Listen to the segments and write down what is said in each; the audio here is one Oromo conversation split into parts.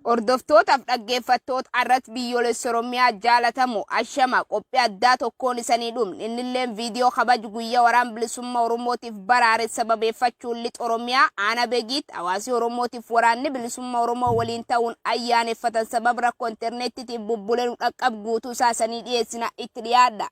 Hordoftoota fi dhaggeeffattoota arratti biyyoolessa Oromiyaa jaalatamu ashama qophii addaa tokkoon isanii dhumne innilleen viidiyoo kabaju guyyaa waraan bilisummaa Oromootiif baraare sababeeffachuun lixa Oromiyaa aana beegiit hawaasi Oromootiif waraanni bilisummaa Oromoo waliin ta'uun ayyaaneffatan sabab rakkoo intarneetiitiif bubbuleen dhaqqab guutuu isaanii dhiyeessina itti dhiyaadha.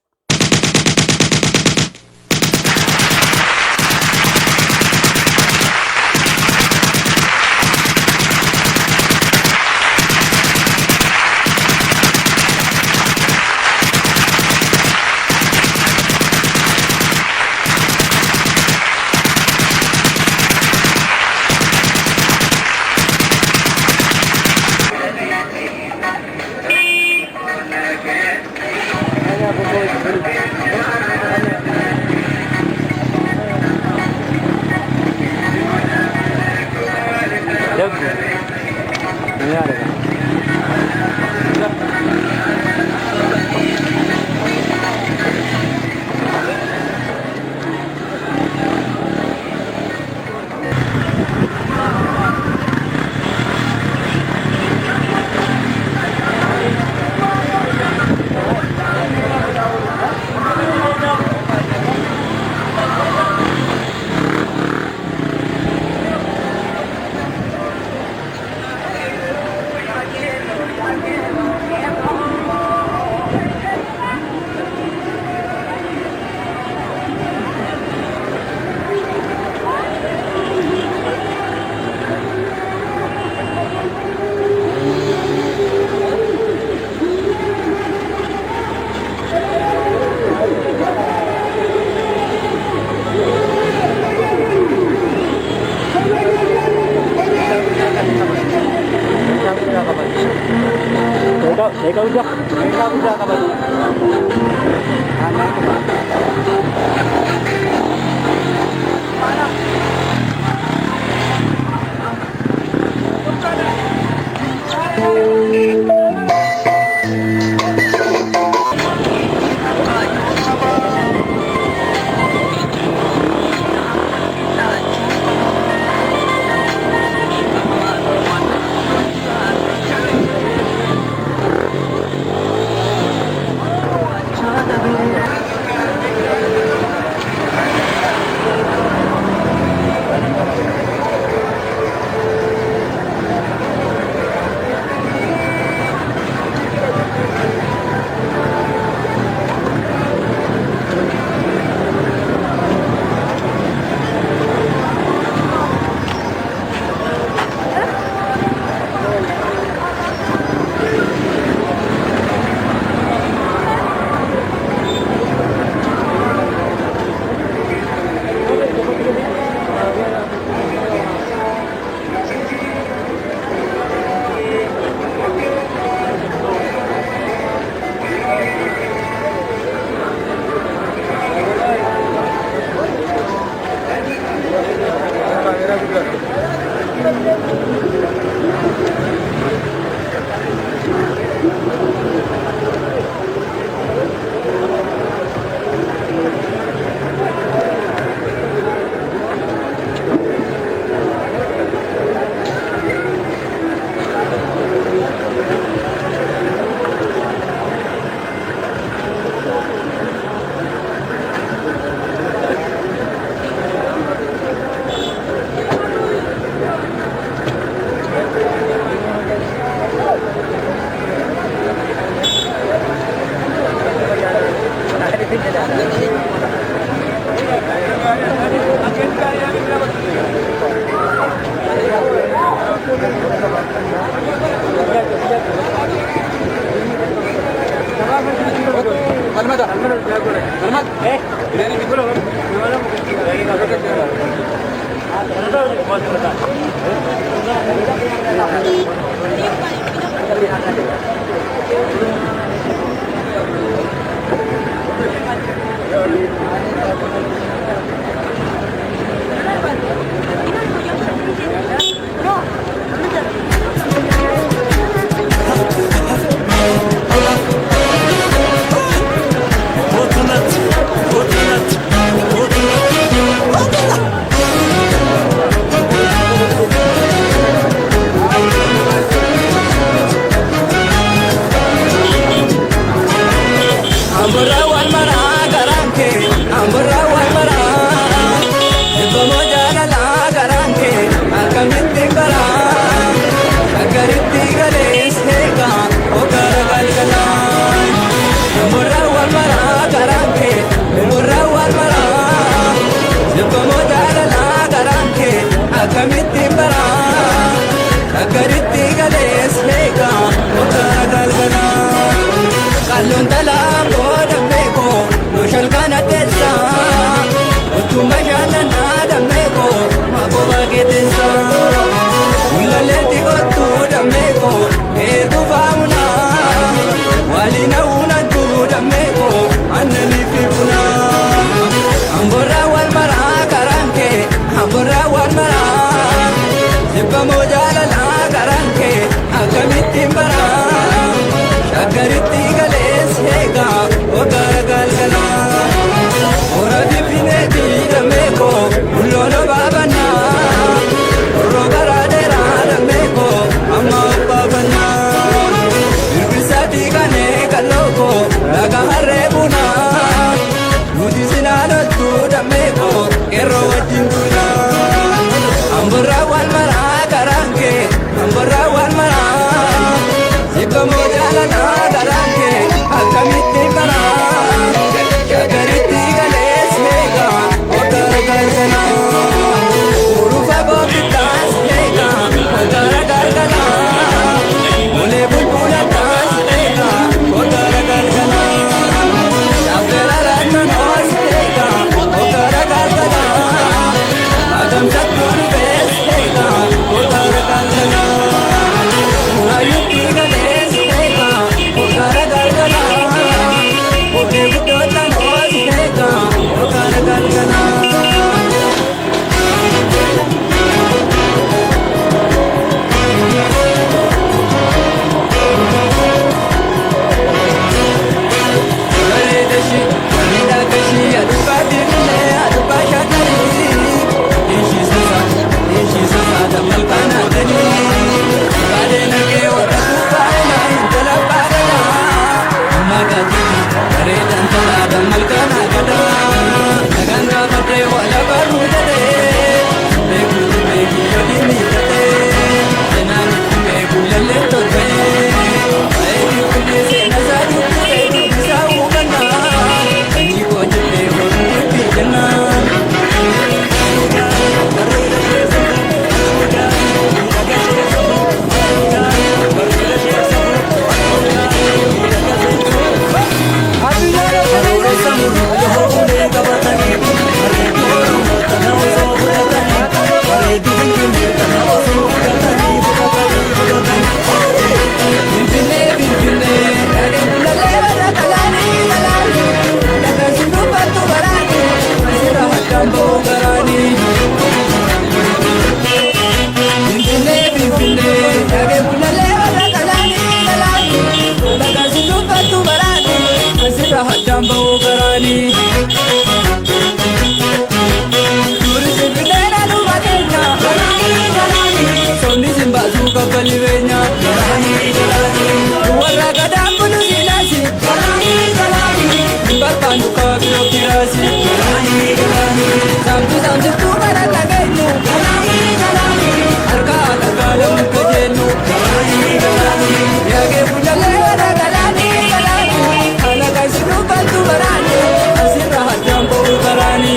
Mereka udah kabar. gales mega otara galgala kallon tala boda meko no shalgana tesa utuma jana nada meko maboba getensa ulale tigotu da meko edu famuna walina una tu da meko annani fibuna ambora wal mara karanke ambora wal mara Mojala la garanke akamiti bara shakariti gales hega ogar galgala ora dipine dira meko ulono babana rogara dera meko amma babana irbisati gane kaloko laga harre buna nudi sinana tu da meko kero wajinduna ambra wal mara ambara wal mara siko mojala na garanke akamiti bara shakariti gales mega otar galgala urufa bobitas mega otar galgala mole bulbula tas mega otar galgala shabera ratna nos mega otar galgala adam satur bes mega otar galgala Jambo garani Turis bidera nu badenya Sonni simbazu kapalivenya Wara gadam bulu silasi Barpanu kabiro kirasi Samtu samtu tu barata genu Arka alagalam kajenu Yage bulale wara galani Alaga sinu bantu barani Asirah jambo garani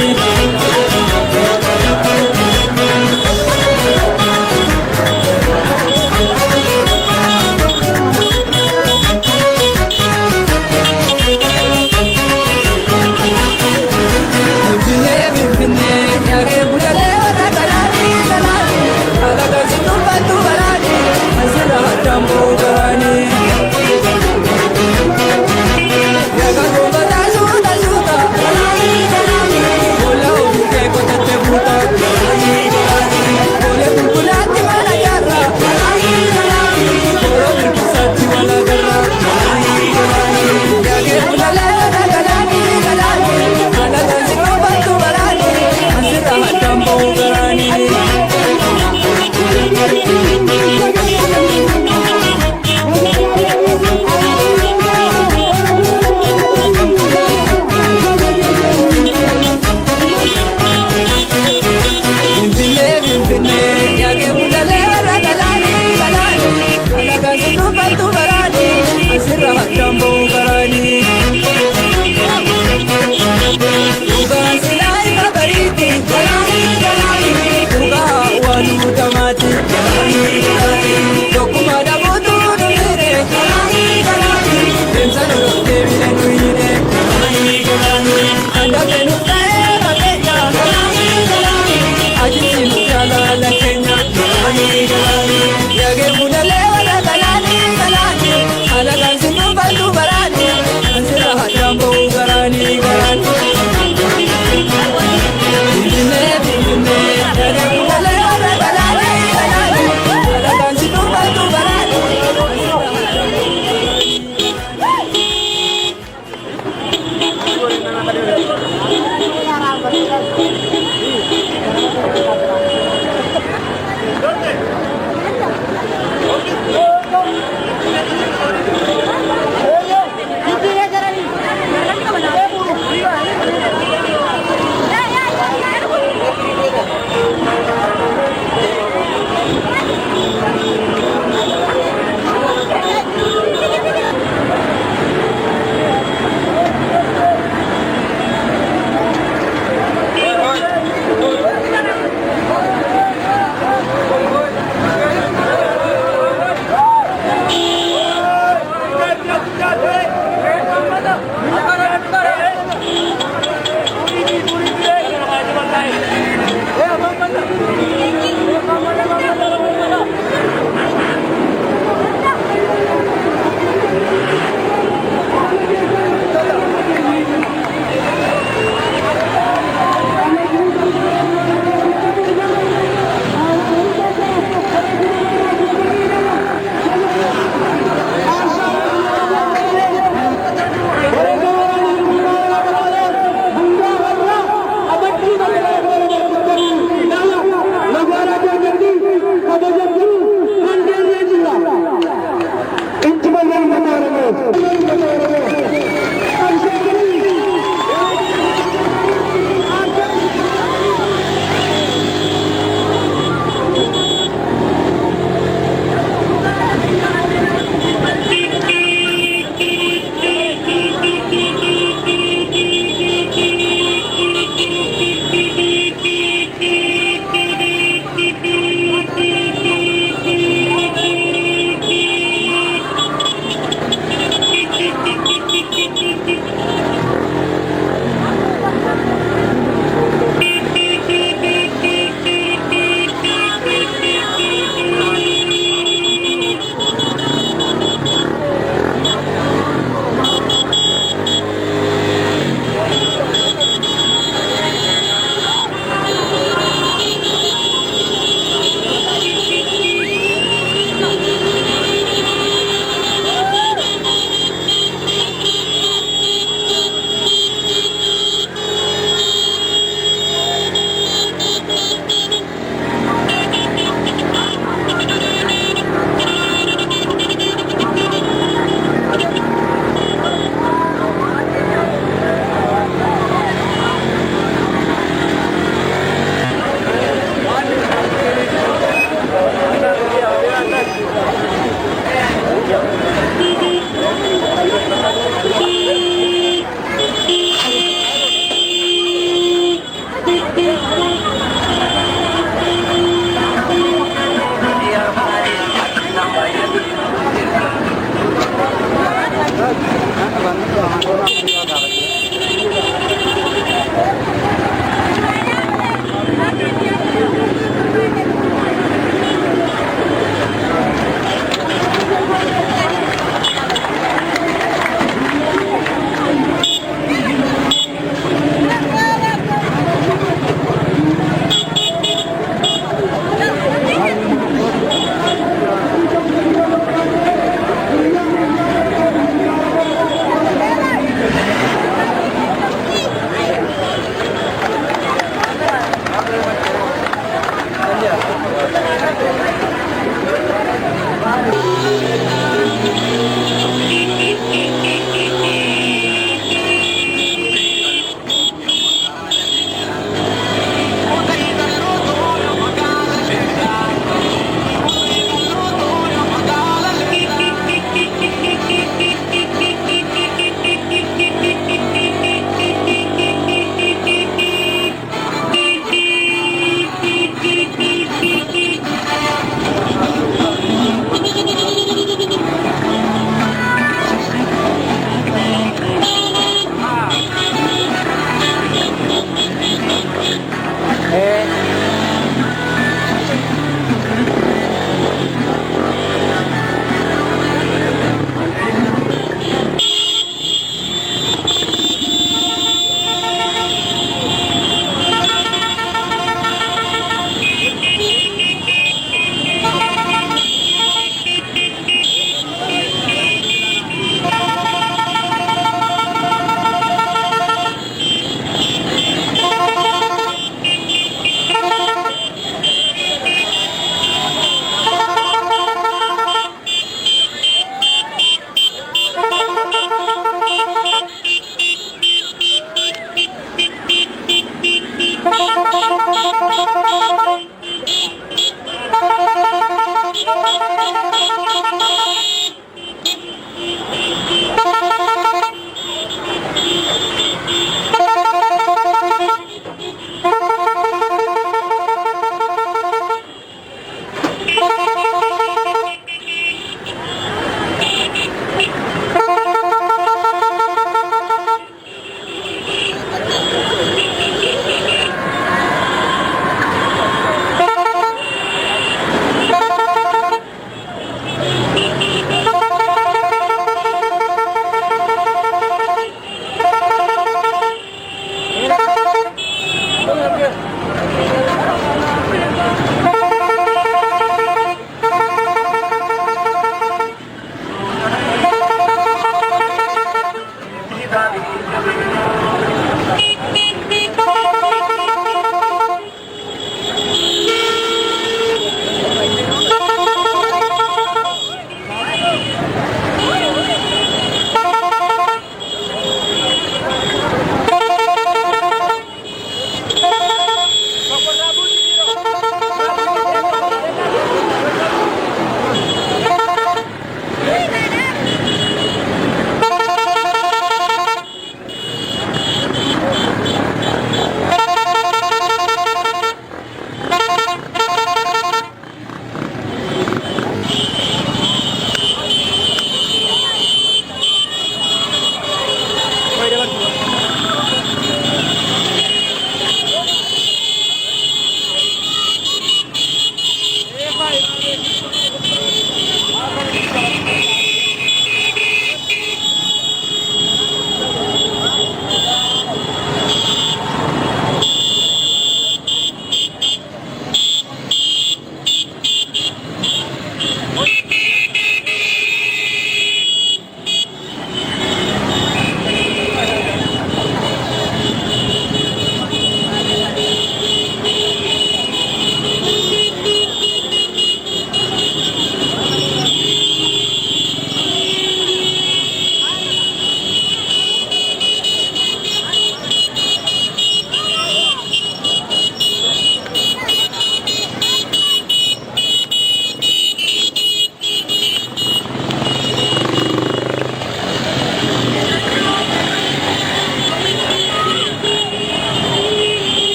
Dokuma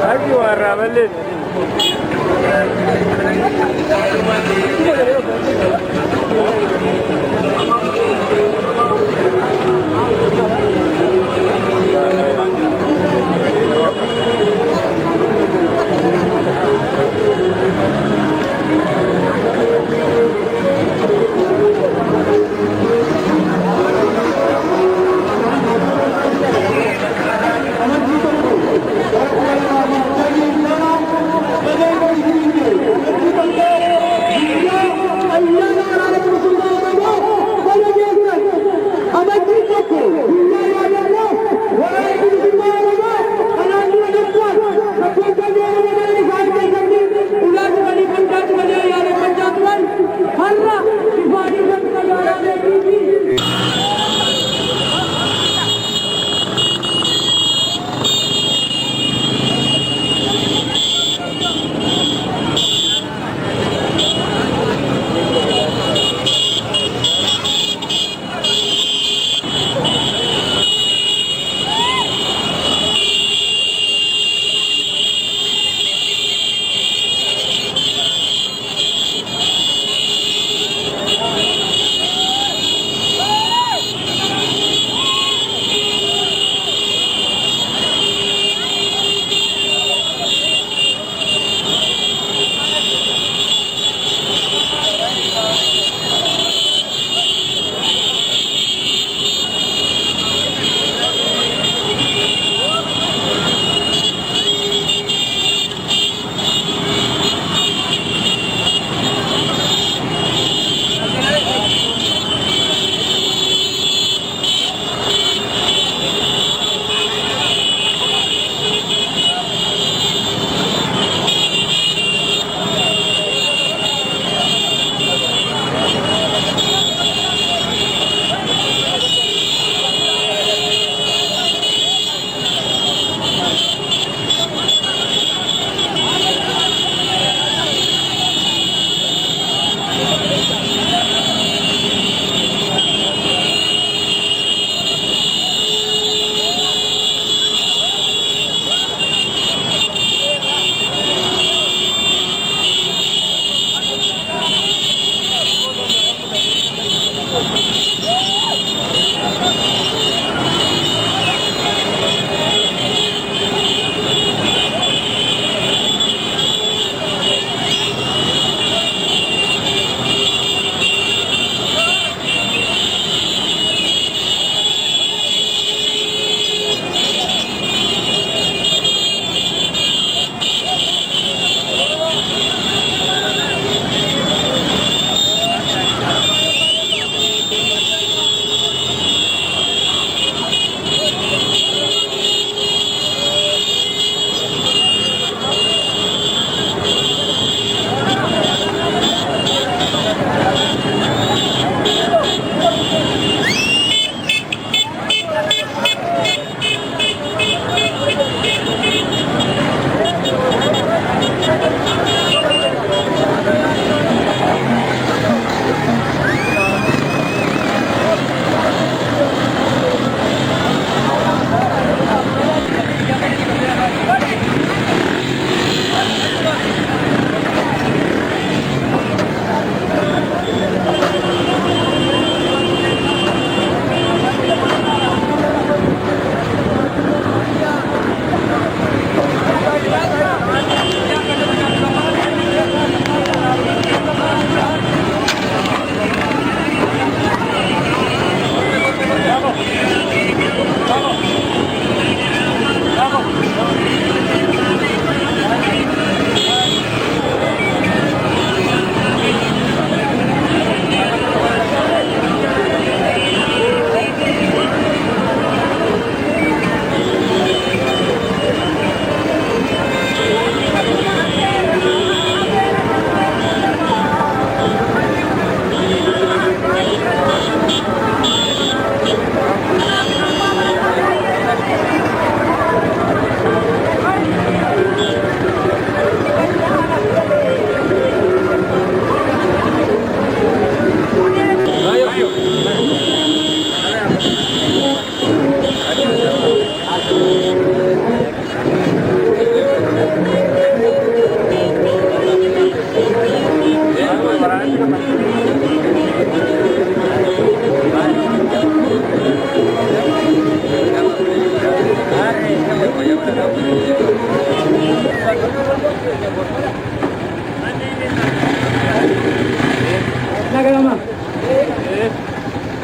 Aquí va a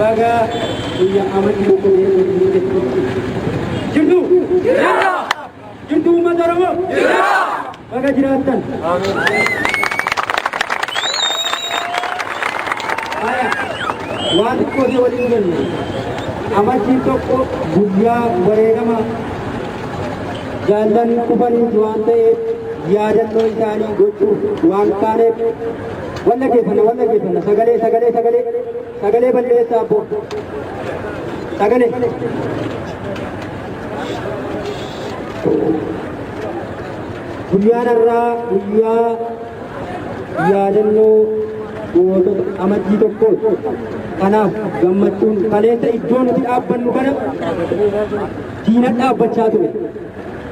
baga biyya amantii tokko jirtu jirtu uummata Oromoo baga jiraattan waan xiqqooti waliin galle amantiin tokko guyyaa wareegama jaallan kufaniif waan ta'eef yaadannoo isaanii gochuuf waan taaneef walla geeffanna sagalee balleessaa abbo sagalee guyyaan irraa guyyaa yaadannoo gootota amantii tokkooti. Kanaaf gammachuun kaleessa iddoo nuti dhaabbannu kana diina dhaabbachaa ture.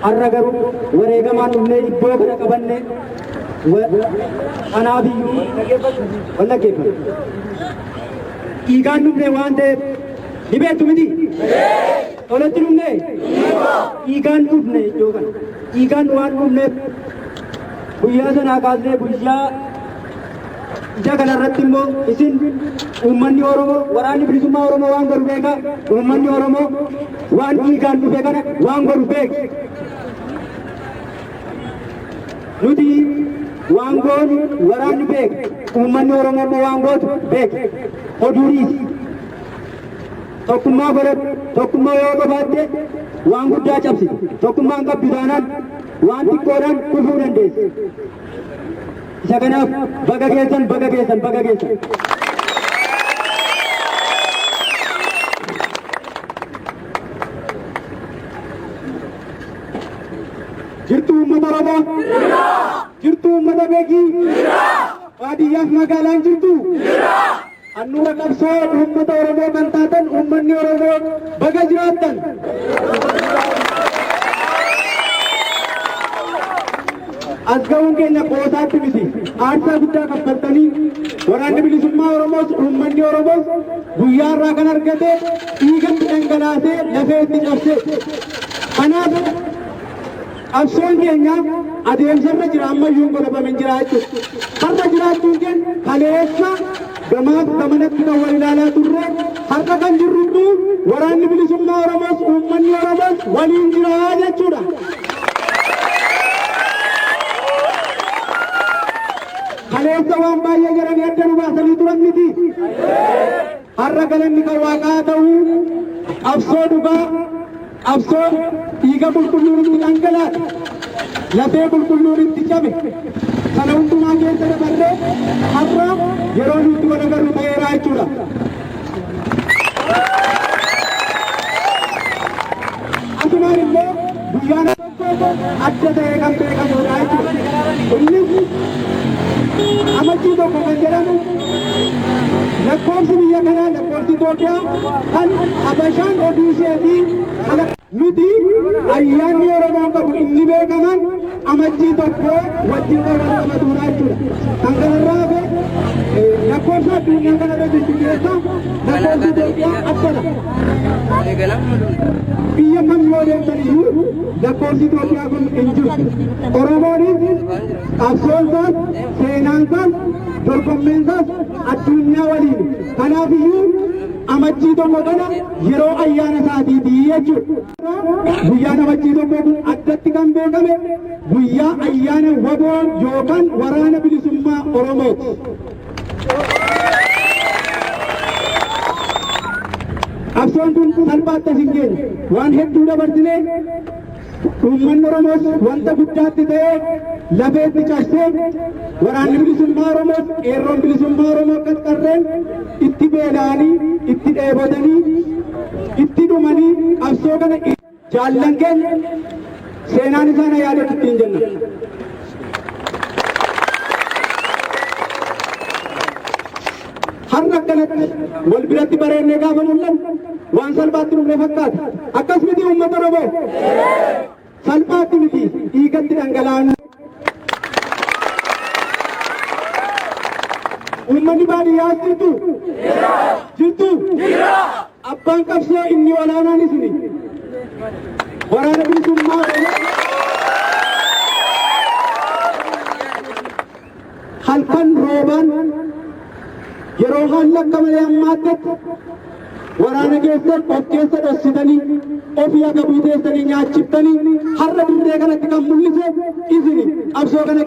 Har'a garuu wareegamaan dhufnee iddoo kana qabanne kanaaf iyyuu wallaggeeffanna. Dhiigaan dhufne waan ta'eef ni beektu miti? Tolatti dhufne? Dhiigaan dhufne iddoo kana. Dhiigaan waan dhufneef guyyaa sanaa kaasnee guyyaa ija kanarratti immoo isin uummanni Oromoo waraanni bilisummaa Oromoo waan godhu beeka. Uummanni Oromoo waan dhiigaan dhufe kana waan godhu beeka. Nuti waan goonu waraanni beeka. Uummanni Oromoo immoo waan gootu beeka. Oduuriis tokkummaa godhatu tokkummaa yoo qabaatte waan guddaa cabsiti. Tokkummaan qabdu taanaan waan xiqqoodhaan kufuu dandeessi. Isa kanaaf baga geessan. Jirtu uummata Oromoo? Jirtu uummata beekii? Baadiyyaaf magaalaan jirtu? Handhuura qabsoo uummata Oromoo kan taatan uummanni Oromoo baga jiraattan. As ga'uun keenya qoosaatti miti. Aarsaa guddaa kaffaltanii waraanni bilisummaa Oromoos uummanni Oromoos guyyaa irraa kan argate dhiigatti dhangalaasee lafee itti cabse. Kanaaf qabsoon keenya adeemsarra jira ammayyuu godhabamin jira jechuudha. Har'a jiraachuun keenya kaleessa gamaaf gamanatti kan wal ilaalaa turre har'a kan jirru waraanni bilisummaa Oromoos uummanni Oromoos waliin jira jechuudha. Kaleessa waan baay'ee jedhanii adda nu baasanii turan miti. Har'a galanni kan Waaqaa ta'uu qabsoo dhugaa qabsoo dhiiga qulqulluun itti dhangalaate lafee qulqulluun itti cabe kana hundumaa keessa dabarree har'a yeroo nuti wal agarru ta'eeraa jechuudha. Asumaan illee guyyaan adda ta'ee kan beekamudha jechuudha. Innis amajjii tokko kan jedhamu lakkoofsi biyya kanaa lakkoofsi Itoophiyaa kan Habashaan oduu isheetii nuti ayyaanni Oromoo qabu inni beekaman amajjii tokko wajjin qabatuudha jechuudha. Kan kanarraa hafe lakkoofsa addunyaa kanarra jirtu keessa lakkoofsi Itoophiyaa addana. Biyya kam yoo deemtan iyyuu lakkoofsi Itoophiyaa kun hin jirtu. Oromoonis qabsoonsaas seenaansaas dorgommeensaas addunyaa waliin. Kanaaf iyyuu amajjii tokko kana yeroo ayyaana isaatiiti jechuudha. Guyyaan amajjii tokko kun addatti kan beekame guyyaa ayyaana waboo yookaan waraana bilisummaa Oromooti. Qabsoon kun salphaatti hin geenye waan hedduu dabarsinee uummanni Oromoos wanta guddaatti ta'ee lafeetti cabsee waraanni bilisummaa Oromoos qeerroon bilisummaa Oromoo qaqqarreen itti beela'anii itti dheebotanii itti dhumanii qabsoo kana jaallan keenya seenaan isaan yaadatu ittiin jenna. Har'a akkanatti wal biratti bareennee gaafa mul'annu waan salphaatti dhufne fakkaata. Akkas miti uummata Oromoo. Salphaatti miti dhiigatti dhangala'an. Uummanni baadiyyaas jirtu. Abbaan qabsoo inni olaanaan isini. Waraana bilisummaa Oromoo. Halkan roobaan yeroo haalli akka malee hammaattetti waraana keessan of keessa dhossitanii ofii akka buuteessanii nyaachiftanii har'a dirree kanatti kan mul'ise isini qabsoo kana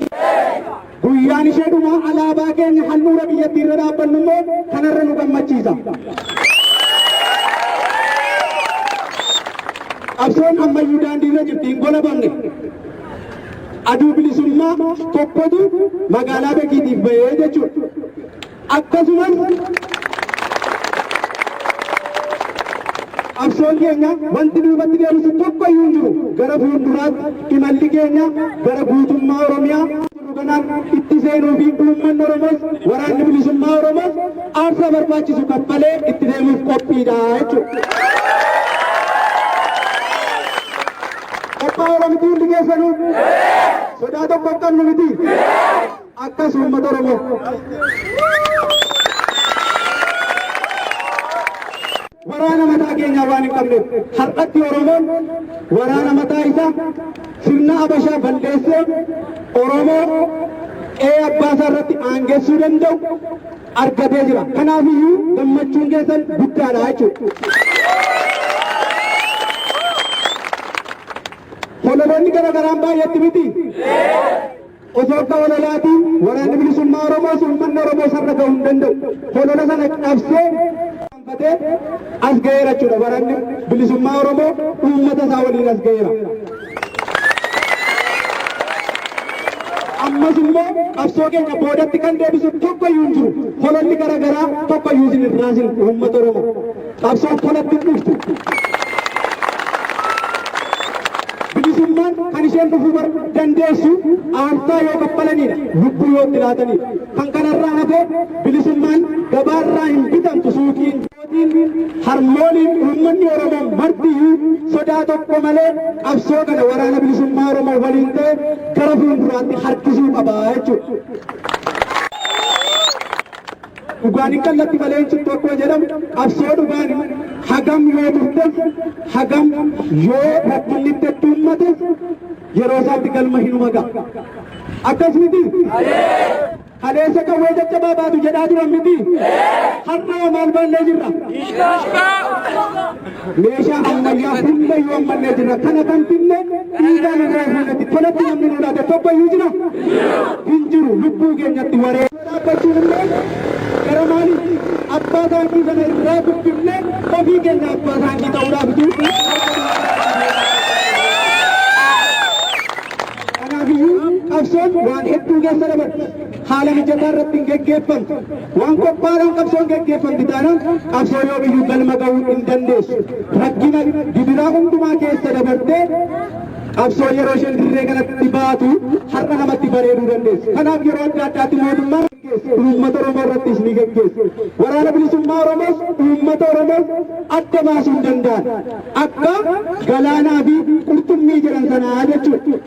guyyaan ishee dhuma alaabaa keenya handhuura biyyattii irra dhaabbannu immoo kanarra nu gammachiisa. Qabsoon ammayyuu daandii irra jirti hin golabamne. Aduu bilisummaa tokkotu magaalaa Beekiitiif bahee jechuudha. Akkasumas qabsoon keenya wanti duubatti deebisu tokko iyyuu hin jiru. Gara fuulduraatti imalli keenya gara guutummaa Oromiyaa kanaan itti seenuu fi uummanni Oromoos waraanni bilisummaa Oromoos aarsaa barbaachisu kaffalee itti deemuuf qophiidha jechuudha. Qophii Oromitii hundi keessanuu sodaa tokko hin qabnu miti akkas uummata Oromoo. Waraana mataa keenyaa waan hin qabneef har'atti Oromoon waraana mataa isaa sirna Habashaa balleessee Oromoo abbaa isaa irratti aangeessuu danda'u argatee jira. Kanaafiyyuu gammachuun keessan guddaadha jechuudha. Hololoonni garaagaraan baay'eetti miti. Osoo akka hololaatiin waraanni bilisummaa Oromoos uummanni Oromoos har'a gahuu hin danda'u. Holola sana qabsee as ga'eera jechuudha. Waraanni bilisummaa Oromoo uummata isaa waliin as ga'eera. Ammas immoo qabsoo keenya boodatti kan deebisu tokko iyyuu hin jiru. Hololli garaagaraa tokko iyyuu isin irraa hin uummata Oromoo. Qabsoon holatti hin dhuftu. Bilisummaan kan isheen dhufuu dandeessu aarsaa yoo kaffalanidha. Lubbuu yoo itti laatanidha. Kan kanarraa hafee bilisummaan gabaarraa hin bitamtu suuqiin harmooliin uummanni Oromoo martiyyuu sodaa tokko malee qabsoo kana waraana bilisummaa Oromoo waliin ta'e gara fuulduraatti harkisuu qaba jechuudha. Dhugaan hin kallatti malee hin cittu akkuma jedhamu qabsoo dhugaan hagam yoo turtes hagam yoo rakkinni itti uummates yeroo isaatti galma hin ga'a. Akkas miti. Haleessa qawwee caccabaa baatu jedhaa turan miti. Har'a maal ballee jirra? Meeshaa ammayyaa hunda yoo ammallee jirra. Kana kan finne dhiigaan irraa fuudhatti tolatti namni nu laate tokko iyyuu jira? Hin jiru. Lubbuu keenyatti waree dhaabbachuun illee gara maaliitti abbaa taankii sana irraa guddifne ofii keenya abbaa taankii ta'uudhaaf jiru. Kanaafiyyuu qabsoon waan hedduu keessa dabarti. Haala mijataa irratti hin geggeeffamtu. Waan qophaa'aan qabsoon geggeeffamti taanaan qabsoo yoomiyyuu galma gahuu hin dandeessu. Rakkina gidiraa hundumaa keessa dabartee qabsoo yeroo isheen dirree kanatti baatu har'a namatti bareeduu dandeessu. Kanaaf yeroo adda addaatti mootummaan uummata Oromoo irrattis ni geggeessu. Waraana bilisummaa Oromoos uummata Oromoos adda baasuu danda'an akka galaanaa fi qurxummii jedhan sanaa jechuudha.